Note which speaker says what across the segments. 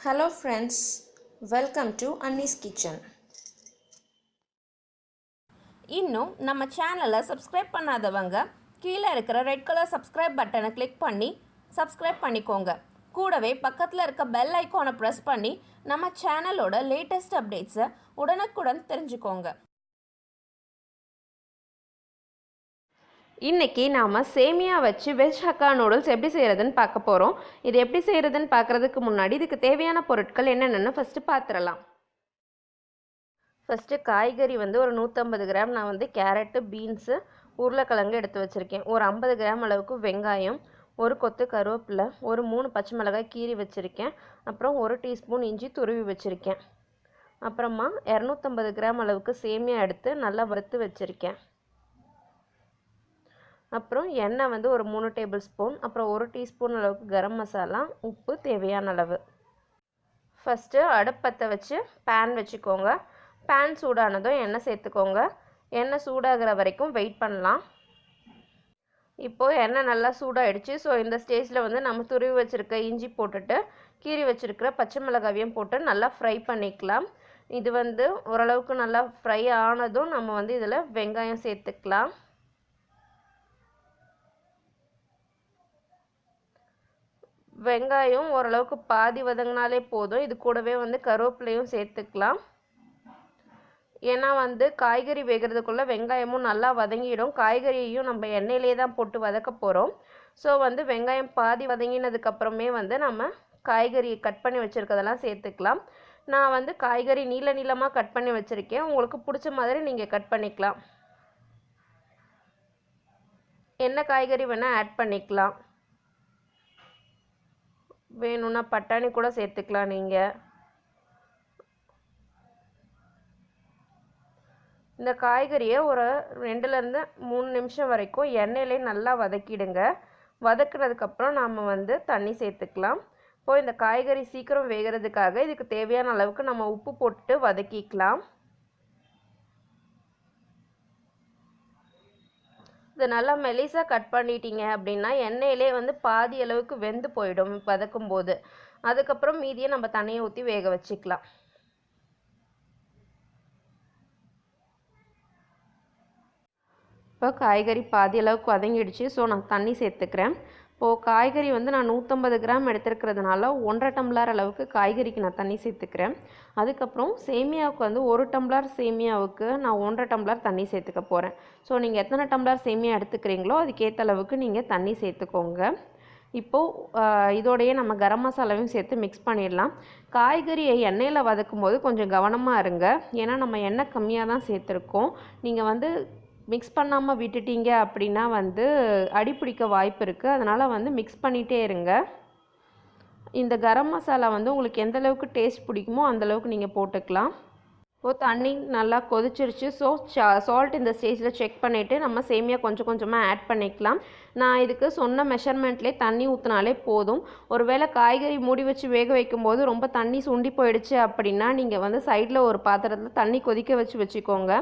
Speaker 1: Hello friends, welcome to Anni's kitchen.
Speaker 2: இன்னும் நம்ம சேனலை சப்ஸ்கிரைப் பண்ணாதவங்க கீழே இருக்கிற ரெட் கலர் சப்ஸ்கிரைப் பட்டனை கிளிக் பண்ணி சப்ஸ்கிரைப் பண்ணிக்கோங்க. கூடவே பக்கத்தில் இருக்க பெல் ஐக்கானை ப்ரெஸ் பண்ணி நம்ம சேனலோட லேட்டஸ்ட் அப்டேட்ஸை உடனுக்குடன் தெரிஞ்சுக்கோங்க. இன்றைக்கி நாம் சேமியா வச்சு வெஜ் ஹக்கா நூடுல்ஸ் எப்படி செய்கிறதுன்னு பார்க்க போகிறோம். இது எப்படி செய்கிறதுன்னு பார்க்குறதுக்கு முன்னாடி இதுக்கு தேவையான பொருட்கள் என்னென்னு ஃபஸ்ட்டு பார்த்துடலாம். ஃபஸ்ட்டு காய்கறி ஒரு 150 கிராம் நான் கேரட்டு, பீன்ஸு, உருளைக்கிழங்கு எடுத்து வச்சுருக்கேன். ஒரு 50 கிராம் அளவுக்கு வெங்காயம், ஒரு கொத்து கருவேப்பிலை, ஒரு 3 பச்சை மிளகாய் கீறி வச்சுருக்கேன். அப்புறம் 1 டீஸ்பூன் இஞ்சி துருவி வச்சுருக்கேன். அப்புறமா 250 கிராம் அளவுக்கு சேமியா எடுத்து நல்லா வறுத்து வச்சுருக்கேன். அப்புறம் எண்ணெய் ஒரு 3 டேபிள் ஸ்பூன், அப்புறம் 1 டீஸ்பூன் அளவுக்கு கரம் மசாலா, உப்பு தேவையான அளவு. ஃபஸ்ட்டு அடுப்பத்தை வச்சு பேன் வச்சுக்கோங்க. பேன் சூடானதும் எண்ணெய் சேர்த்துக்கோங்க. எண்ணெய் சூடாகிற வரைக்கும் வெயிட் பண்ணலாம். இப்போது எண்ணெய் நல்லா சூடாகிடுச்சு. ஸோ இந்த ஸ்டேஜில் நம்ம துருவி வச்சுருக்க இஞ்சி போட்டுட்டு கீறி வச்சுருக்கிற பச்சை மிளகாவையும் போட்டு நல்லா ஃப்ரை பண்ணிக்கலாம். இது ஓரளவுக்கு நல்லா ஃப்ரை ஆனதும் நம்ம இதில் வெங்காயம் சேர்த்துக்கலாம். வெங்காயம் ஓரளவுக்கு பாதி வதங்கினாலே போதும். இது கூடவே கருவேப்பிலையும் சேர்த்துக்கலாம். ஏன்னா காய்கறி வேகிறதுக்குள்ளே வெங்காயமும் நல்லா வதங்கிடும். காய்கறியையும் நம்ம எண்ணெயிலே தான் போட்டு வதக்க போகிறோம். ஸோ வெங்காயம் பாதி வதங்கினதுக்கப்புறமே நம்ம காய்கறி கட் பண்ணி வச்சுருக்கதெல்லாம் சேர்த்துக்கலாம். நான் காய்கறி நீள நீளமாக கட் பண்ணி வச்சுருக்கேன். உங்களுக்கு பிடிச்ச மாதிரி நீங்கள் கட் பண்ணிக்கலாம். என்ன காய்கறி வேணால் ஆட் பண்ணிக்கலாம். வேணும்னா பட்டாணி கூட சேர்த்துக்கலாம். நீங்கள் இந்த காய்கறியை ஒரு 2லேருந்து 3 நிமிஷம் வரைக்கும் எண்ணெயிலே நல்லா வதக்கிடுங்க. வதக்குனதுக்கப்புறம் நாம் தண்ணி சேர்த்துக்கலாம். இப்போது இந்த காய்கறி சீக்கிரம் வேகிறதுக்காக இதுக்கு தேவையான அளவுக்கு நம்ம உப்பு போட்டு வதக்கிக்கலாம். இது நல்லா மெலிசாக கட் பண்ணிட்டீங்க அப்படின்னா எண்ணெயிலே பாதி அளவுக்கு வெந்து போயிடும் வதக்கும்போது. அதுக்கப்புறம் மீதியை நம்ம தண்ணியை ஊற்றி வேக வச்சுக்கலாம். இப்போ காய்கறி பாதி அளவுக்கு வதங்கிடுச்சு. ஸோ நான் தண்ணி சேர்த்துக்கிறேன். இப்போது காய்கறி நான் 150 கிராம் எடுத்துருக்கிறதுனால 1.5 டம்ளர் அளவுக்கு காய்கறிக்கு நான் தண்ணி சேர்த்துக்கிறேன். அதுக்கப்புறம் சேமியாவுக்கு 1 டம்ளர் சேமியாவுக்கு நான் 1.5 டம்ளர் தண்ணி சேர்த்துக்க போகிறேன். ஸோ நீங்கள் எத்தனை டம்ளர் சேமியா எடுத்துக்கிறீங்களோ அதுக்கேற்ற அளவுக்கு நீங்கள் தண்ணி சேர்த்துக்கோங்க. இப்போது இதோடையே நம்ம கரம் மசாலாவையும் சேர்த்து மிக்ஸ் பண்ணிடலாம். காய்கறியை எண்ணெயில் வதக்கும் போது கொஞ்சம் கவனமாக இருங்க. ஏன்னா நம்ம எண்ணெய் கம்மியாக தான் சேர்த்துருக்கோம். நீங்கள் மிக்ஸ் பண்ணாமல் விட்டுட்டீங்க அப்படின்னா அடி பிடிக்க வாய்ப்பு இருக்குது. அதனால் மிக்ஸ் பண்ணிகிட்டே இருங்க. இந்த கரம் மசாலா உங்களுக்கு எந்த அளவுக்கு டேஸ்ட் பிடிக்குமோ அந்தளவுக்கு நீங்கள் போட்டுக்கலாம். இப்போது தண்ணி நல்லா கொதிச்சிருச்சு. ஸோ சால்ட் இந்த ஸ்டேஜில் செக் பண்ணிவிட்டு நம்ம சேமியா கொஞ்சம் கொஞ்சமாக ஆட் பண்ணிக்கலாம். நான் இதுக்கு சொன்ன மெஷர்மெண்ட்லேயே தண்ணி ஊற்றினாலே போதும். ஒருவேளை காய்கறி மூடி வச்சு வேக வைக்கும்போது ரொம்ப தண்ணி சுண்டி போயிடுச்சு அப்படின்னா நீங்கள் சைடில் ஒரு பாத்திரத்தில் தண்ணி கொதிக்க வச்சுக்கோங்க.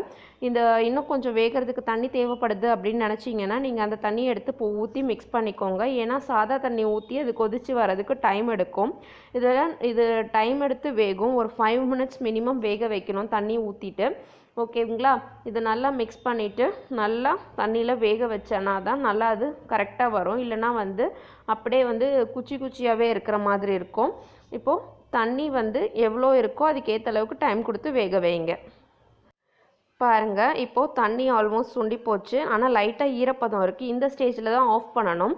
Speaker 2: இந்த இன்னும் கொஞ்சம் வேகிறதுக்கு தண்ணி தேவைப்படுது அப்படின்னு நினச்சிங்கன்னா நீங்கள் அந்த தண்ணியை எடுத்து ஊற்றி மிக்ஸ் பண்ணிக்கோங்க. ஏன்னா சாதா தண்ணி ஊற்றி அது கொதித்து வரதுக்கு டைம் எடுக்கும். இது டைம் எடுத்து வேகும். ஒரு 5 மினிட்ஸ் மினிமம் வேக வைக்கணும் தண்ணி ஊற்றிட்டு. ஓகேங்களா? இது நல்லா மிக்ஸ் பண்ணிவிட்டு நல்லா தண்ணியில் வேக வச்சேன்னா தான் நல்லா அது கரெக்டாக வரும். இல்லைனா அப்படியே குச்சி குச்சியாகவே இருக்கிற மாதிரி இருக்கும். இப்போது தண்ணி எவ்வளோ இருக்கோ அதுக்கேற்ற அளவுக்கு டைம் கொடுத்து வேக வைங்க. பாருங்கள், இப்போது தண்ணி ஆல்மோஸ்ட் சுண்டி போச்சு. ஆனால் லைட்டாக ஈரப்பதம் இருக்குது. இந்த ஸ்டேஜில் தான் ஆஃப் பண்ணணும்.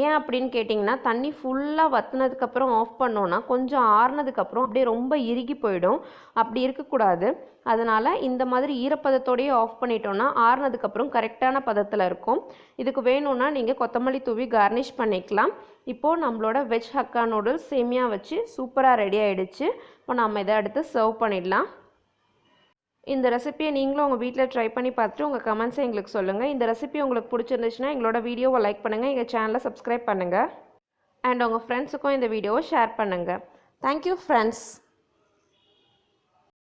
Speaker 2: ஏன் அப்படின்னு கேட்டிங்கன்னா தண்ணி ஃபுல்லாக வற்றினதுக்கப்புறம் ஆஃப் பண்ணோன்னா கொஞ்சம் ஆறுனதுக்கப்புறம் அப்படியே ரொம்ப இறுகி போயிடும். அப்படி இருக்கக்கூடாது. அதனால் இந்த மாதிரி ஈரப்பதத்தோடையே ஆஃப் பண்ணிட்டோன்னா ஆறுனதுக்கப்புறம் கரெக்டான பதத்தில் இருக்கும். இதுக்கு வேணும்னா நீங்கள் கொத்தமல்லி தூவி கார்னிஷ் பண்ணிக்கலாம். இப்போது நம்மளோட வெஜ் ஹக்கா நூடுல்ஸ் சேமியா வச்சு சூப்பராக ரெடி ஆகிடுச்சு. இப்போ நம்ம இதை அடுத்து சர்வ் பண்ணிடலாம். இந்த ரெசிபியை நீங்களும் உங்கள் வீட்டில் ட்ரை பண்ணி பார்த்துட்டு உங்கள் கமெண்ட்ஸை எங்களுக்கு சொல்லுங்கள். இந்த ரெசிபி உங்களுக்கு பிடிச்சிருந்துச்சுன்னா எங்களோட வீடியோவை லைக் பண்ணுங்கள், எங்கள் சேனலை சப்ஸ்கிரைப் பண்ணுங்கள், அண்ட் உங்கள் ஃப்ரெண்ட்ஸுக்கும் இந்த வீடியோவை ஷேர் பண்ணுங்கள். Thank you friends.